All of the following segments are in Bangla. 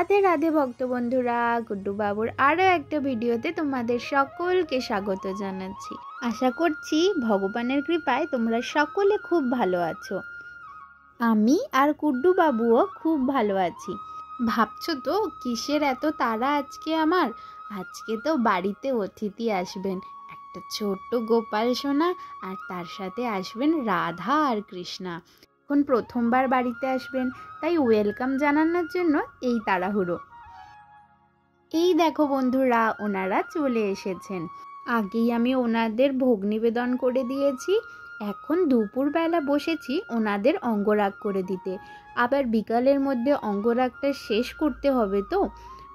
রাধে রাধে ভক্ত বন্ধুরা, গুড্ডু বাবুর আরও একটা ভিডিওতে তোমাদের সকলকে স্বাগত জানাচ্ছি। আশা করছি ভগবানের কৃপায় তোমরা সকলে খুব ভালো আছো। আমি আর গুড্ডু বাবুও খুব ভালো আছি। ভাবছো তো কিসের এত তাড়া আজকে আমার? আজকে তো বাড়িতে অতিথি আসবেন, একটা ছোট্ট গোপাল সোনা, আর তার সাথে আসবেন রাধা আর কৃষ্ণা। এখন প্রথমবার বাড়িতে আসবেন, তাই ওয়েলকাম জানানোর জন্য এই তাড়াহুড়ো। এই দেখো বন্ধুরা, ওনারা চলে এসেছেন। আগেই আমি ওনাদের ভোগ নিবেদন করে দিয়েছি। এখন দুপুরবেলা বসেছি ওনাদের অঙ্গরাগ করে দিতে। আবার বিকালের মধ্যে অঙ্গরাগটা শেষ করতে হবে তো,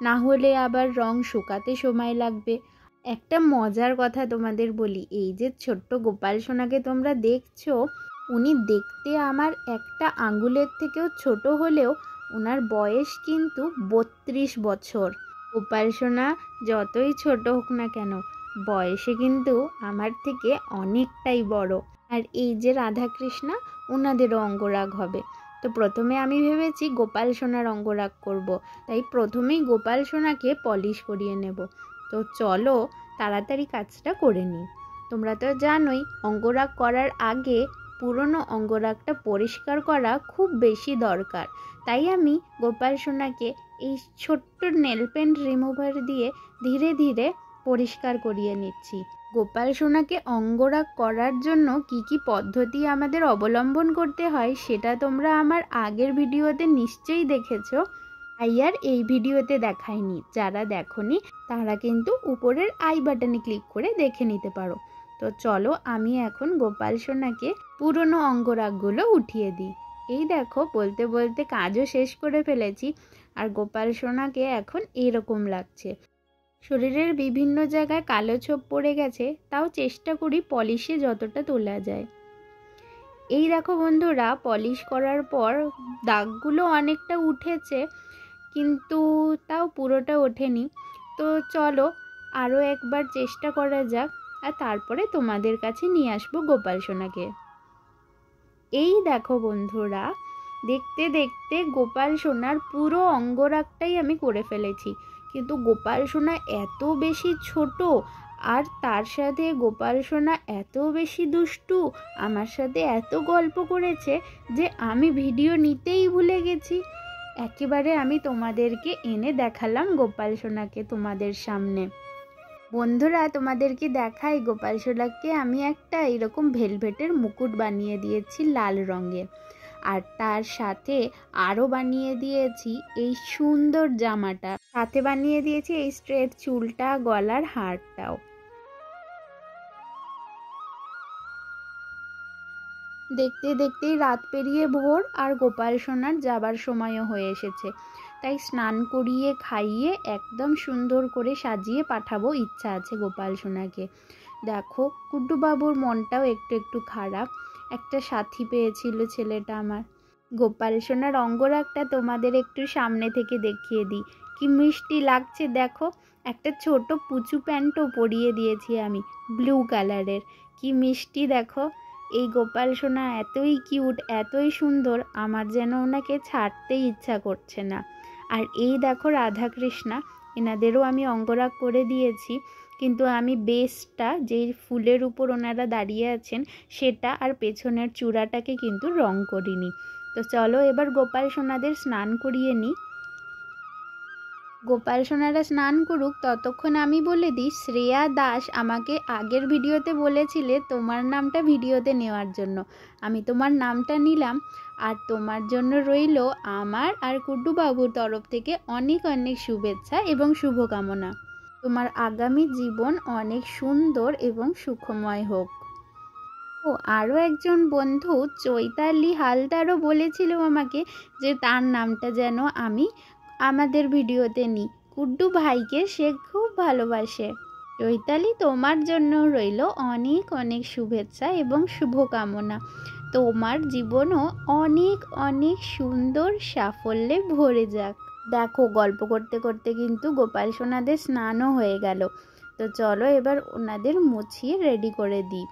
না হলে আবার রং শুকাতে সময় লাগবে। একটা মজার কথা তোমাদের বলি, এই যে ছোট্ট গোপাল সোনাকে তোমরা দেখছো, উনি দেখতে আমার একটা আঙ্গুলের থেকেও ছোট হলেও ওনার বয়স কিন্তু 32 বছর। গোপাল সোনা যতই ছোট হোক না কেন, বয়সে কিন্তু আমার থেকে অনেকটাই বড়। আর এই যে রাধা কৃষ্ণা, ওনাদেরও অঙ্গরাগ হবে। তো প্রথমে আমি ভেবেছি গোপাল সোনার অঙ্গরাগ করব, তাই প্রথমেই গোপাল সোনাকে পলিশ করিয়ে নেব। তো চলো তাড়াতাড়ি কাজটা করে নিই। তোমরা তো জানোই অঙ্গরাগ করার আগে পুরনো অঙ্গরাগটা পরিষ্কার করা খুব বেশি দরকার। তাই আমি গোপাল সোনাকে এই ছোট্ট নেল পেন্ট রিমুভার দিয়ে ধীরে ধীরে পরিষ্কার করিয়ে নিচ্ছি। গোপাল সোনাকে অঙ্গরাগ করার জন্য কি কি পদ্ধতি আমাদের অবলম্বন করতে হয় সেটা তোমরা আমার আগের ভিডিওতে নিশ্চয়ই দেখেছো। আর এই ভিডিওতে দেখাইনি, যারা দেখোনি তারা কিন্তু উপরের আই বাটনে ক্লিক করে দেখে নিতে পারো। তো চলো আমি এখন গোপাল সোনাকে পুরনো অঙ্গরাগগুলো উঠিয়ে দিই। এই দেখো বলতে বলতে কাজও শেষ করে ফেলেছি, আর গোপাল সোনাকে এখন এরকম লাগছে। শরীরের বিভিন্ন জায়গায় কালো ছোপ পড়ে গেছে, তাও চেষ্টা করি পলিশে যতটা তোলা যায়। এই দেখো বন্ধুরা, পলিশ করার পর দাগগুলো অনেকটা উঠেছে, কিন্তু তাও পুরোটা ওঠেনি। তো চলো আরও একবার চেষ্টা করা যাক, আর তারপরে তোমাদের কাছে নিয়ে আসবো গোপাল সোনাকে। এই দেখো বন্ধুরা, দেখতে দেখতে গোপাল সোনার পুরো অঙ্গরাগটাই আমি করে ফেলেছি। কিন্তু গোপাল সোনা এত বেশি ছোট, আর তার সাথে গোপাল সোনা এত বেশি দুষ্টু, আমার সাথে এত গল্প করেছে যে আমি ভিডিও নিতেই ভুলে গেছি। একেবারে আমি তোমাদেরকে এনে দেখালাম গোপাল সোনাকে তোমাদের সামনে। বন্ধুরা তোমাদেরকে দেখাই, গোপাল সোনাকে আমি একটা এরকম ভেলভেটের মুকুট বানিয়ে দিয়েছি লাল রঙের, আর তার সাথে আরও বানিয়ে দিয়েছি এই সুন্দর জামাটা, সাথে বানিয়ে দিয়েছি এই স্ট্রেট চুলটা, গলার হারটাও। দেখতে দেখতেই রাত পেরিয়ে ভোর, আর গোপাল সোনার যাবার সময়ও হয়ে এসেছে। তাই স্নান করিয়ে খাইয়ে একদম সুন্দর করে সাজিয়ে পাঠাবো ইচ্ছা আছে গোপাল সোনাকে। দেখো গুড্ডু বাবুর মনটাও একটু একটু খারাপ, একটা সাথী পেয়েছিল ছেলেটা আমার। গোপাল সোনার অঙ্গরাগটা তোমাদের একটু সামনে থেকে দেখিয়ে দিই, কি মিষ্টি লাগছে দেখো। একটা ছোট পুচু প্যান্টও পরিয়ে দিয়েছি আমি, ব্লু কালারের, কি মিষ্টি দেখো। এই গোপাল সোনা এতই কিউট, এতই সুন্দর, আমার যেন ওনাকে ছাড়তেই ইচ্ছা করছে না। আর এই দেখো রাধা কৃষ্ণা, এনাদেরও আমি অঙ্গরাগ করে দিয়েছি, কিন্তু আমি বেসটা, যেই ফুলের উপর ওনারা দাঁড়িয়ে আছেন সেটা আর পেছনের চূড়াটাকে কিন্তু রং করিনি। তো চলো এবার গোপাল সোনাদের স্নান করিয়ে নিই। গোপাল সোনারা স্নান করুক ততক্ষণ আমি বলে দিই, শ্রেয়া দাস আমাকে আগের ভিডিওতে বলেছিলে তোমার নামটা ভিডিওতে নেওয়ার জন্য। আমি তোমার নামটা নিলাম, আর তোমার জন্য রইল আমার আর গুড্ডু বাবুর তরফ থেকে অনেক অনেক শুভেচ্ছা এবং শুভকামনা। তোমার আগামী জীবন অনেক সুন্দর এবং সুখময় হোক। ও আরও একজন বন্ধু চৈতালি হালদারও বলেছিল আমাকে যে তার নামটা যেন আমি আমাদের ভিডিওতে নিই। গুড্ডু ভাইকে সে খুব ভালোবাসে। চৈতালি, তোমার জন্য রইল অনেক অনেক শুভেচ্ছা এবং শুভকামনা। তোমার জীবনও অনেক অনেক সুন্দর সাফল্যে ভরে যাক। দেখো গল্প করতে করতে কিন্তু গোপাল সোনাদের স্নানও হয়ে গেল। তো চলো এবার ওনাদের মুছিয়ে রেডি করে দিই।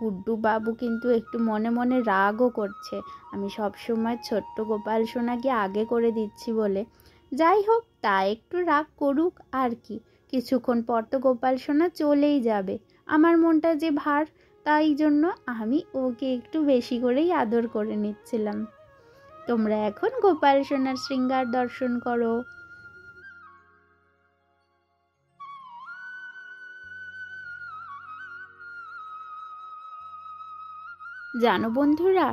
গুড্ডু বাবু কিন্তু একটু মনে মনে রাগও করছে, আমি সবসময় ছোট্ট গোপাল সোনাকে আগে করে দিচ্ছি বলে। যাই হোক, তা একটু রাগ করুক আর কি, কিছুক্ষণ পর তো গোপাল সোনা চলেই যাবে। আমার মনটা যে ভার, তাই জন্য আমি ওকে একটু বেশি করেই আদর করে নিচ্ছিলাম। তোমরা এখন গোপাল সোনার শৃঙ্গার দর্শন করো। জানো বন্ধুরা,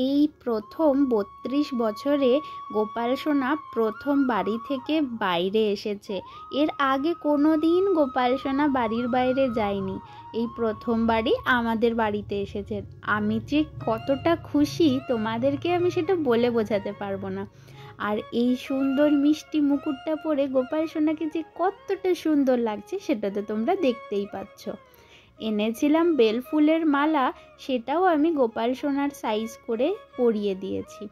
এই প্রথম 32 বছরে গোপাল সোনা প্রথম বাড়ি থেকে বাইরে এসেছে। এর আগে কোনো দিন গোপাল সোনা বাড়ির বাইরে যায়নি, এই প্রথমবারই আমাদের বাড়িতে এসেছে। আমি যে কতটা খুশি তোমাদেরকে আমি সেটা বলে বোঝাতে পারবো না। আর এই সুন্দর মিষ্টি মুকুটটা পরে গোপাল সোনাকে যে কতটা সুন্দর লাগছে সেটা তো তোমরা দেখতেই পাচ্ছ। এনেছিলাম বেল ফুলের মালা, সেটাও আমি গোপাল সোনার সাইজ করে পরিয়ে দিয়েছি।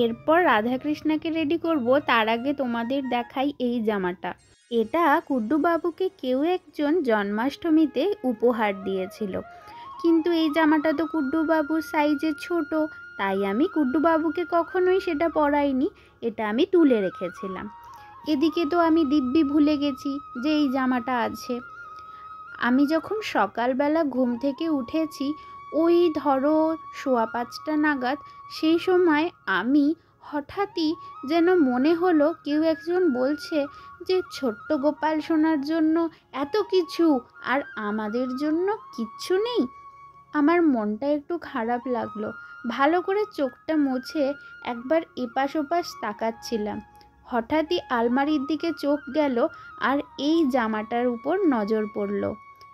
এরপর রাধাকৃষ্ণকে রেডি করব, তার আগে তোমাদের দেখাই এই জামাটা। এটা কুড্ডু বাবুকে কেউ একজন জন্মাষ্টমীতে উপহার দিয়েছিল, কিন্তু এই জামাটা তো কুড্ডু বাবুর সাইজে ছোট, তাই আমি কুড্ডু বাবুকে কখনোই সেটা পরাইনি, এটা আমি তুলে রেখেছিলাম। এদিকে তো আমি দিব্যি ভুলে গেছি যে এই জামাটা আছে। আমি যখন সকালবেলা ঘুম থেকে উঠেছি, ওই ধরো 5:15 নাগাদ, সেই সময় আমি হঠাৎই যেন মনে হলো কেউ একজন বলছে যে ছোট্ট গোপাল সোনার জন্য এত কিছু আর আমাদের জন্য কিচ্ছু নেই। আমার মনটা একটু খারাপ লাগলো, ভালো করে চোখটা মুছে একবার এপাশ ওপাশ তাকাচ্ছিলাম। হঠাৎই আলমারির দিকে চোখ গেল আর এই জামাটার উপর নজর পড়ল।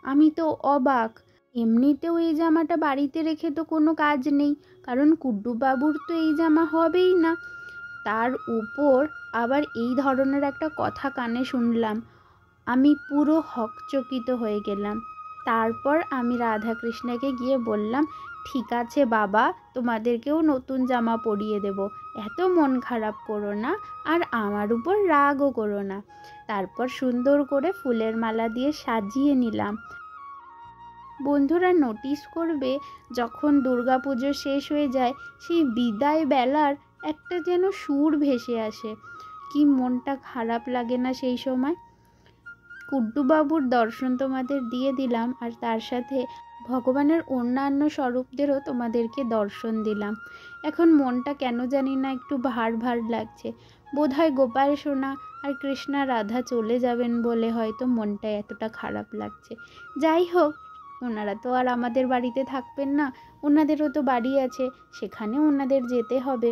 আমি তো অবাক, এমনিতেও এই জামাটা বাড়িতে রেখে তো কোনো কাজ নেই, কারণ কুড্ডু বাবুর তো এই জামা হবেই না। তার উপর আবার এই ধরনের একটা কথা কানে শুনলাম, আমি পুরো হকচকিত হয়ে গেলাম। তারপর আমি রাধাকৃষ্ণকে গিয়ে বললাম, ঠিক আছে বাবা, তোমাদেরকেও নতুন জামা পরিয়ে দেব, এত মন খারাপ করো না আর আমার উপর রাগও করো না। তারপর সুন্দর করে ফুলের মালা দিয়ে সাজিয়ে নিলাম। বন্ধুরা নোটিস করবে, যখন দুর্গাপুজো শেষ হয়ে যায়, সেই বিদায় বেলার একটা যেন সুর ভেসে আসে, কি মনটা খারাপ লাগে না সেই সময়। কুড্ডু বাবুর দর্শন তোমাদের দিয়ে দিলাম, আর তার সাথে ভগবানের অন্যান্য স্বরূপদেরও তোমাদেরকে দর্শন দিলাম। এখন মনটা কেন জানি না একটু ভার ভার লাগছে, বোধহয় গোপাল সোনা আর কৃষ্ণা রাধা চলে যাবেন বলে হয়তো মনটা এতটা খারাপ লাগছে। যাই হোক, ওনারা তো আর আমাদের বাড়িতে থাকবেন না, ওনাদেরও তো বাড়ি আছে, সেখানে ওনাদের যেতে হবে।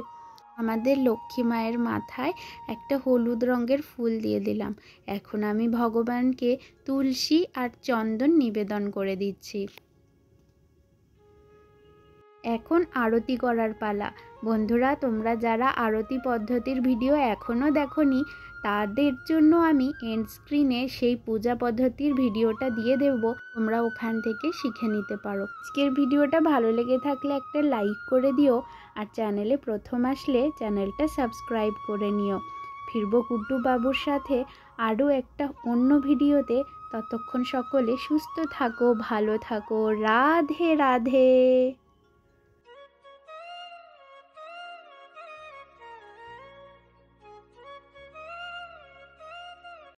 আমাদের লক্ষ্মী মায়ের মাথায় একটা হলুদ রঙের ফুল দিয়ে দিলাম। এখন আমি ভগবানকে তুলসী আর চন্দন নিবেদন করে দিচ্ছি। এখন আরতি করার পালা। বন্ধুরা, তোমরা যারা আরতি পদ্ধতির ভিডিও এখনও দেখোনি, তাদের জন্য আমি এন্ড স্ক্রিনে সেই পূজা পদ্ধতির ভিডিওটা দিয়ে দেব, তোমরা ওখান থেকে শিখে নিতে পারো। আজকের ভিডিওটা ভালো লেগে থাকলে একটা লাইক করে দিও, আর চ্যানেলে প্রথম আসলে চ্যানেলটা সাবস্ক্রাইব করে নিও। ফিরবো কুড্ডু বাবুর সাথে আরও একটা অন্য ভিডিওতে। ততক্ষণ সকলে সুস্থ থাকো, ভালো থাকো। রাধে রাধে।